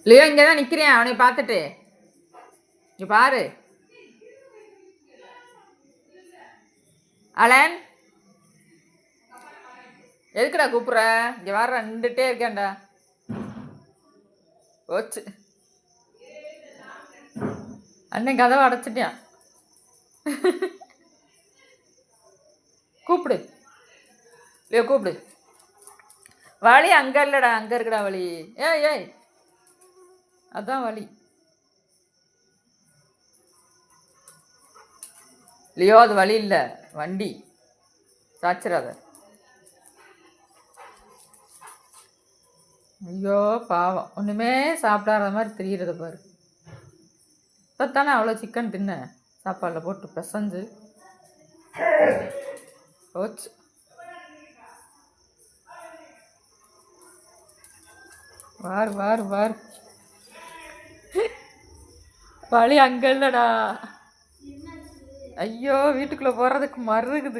Leo இங்கே தான் நிற்கிறேன் அவனை பார்த்துட்டு. இங்கே பாரு அலன், எதுக்குடா கூப்பிட்ற? இங்கே வர நின்றுட்டே இருக்கேன்டா. ஓச்சு அண்ணன் கதவை அடைச்சிட்டான். கூப்பிடு லியோ, கூப்பிடு. வழி அங்கே இல்லைடா, அங்கே இருக்குடா வழி. ஏய் ஏய், அதான் வழி. லியோ அது வழி இல்லை, வண்டி. சாச்சிராத. ஐயோ பாவம், ஒன்றுமே சாப்பிடாத மாதிரி தெரிகிறத பாரு. இப்போத்தானே அவ்வளோ சிக்கன் தின்ன, சாப்பாடில் போட்டு பிசைஞ்சு போச்சு. வார் வார் வார், வழி அங்கே இல்லைடா. ஐயோ, வீட்டுக்குள்ளே போகிறதுக்கு மறுக்குது.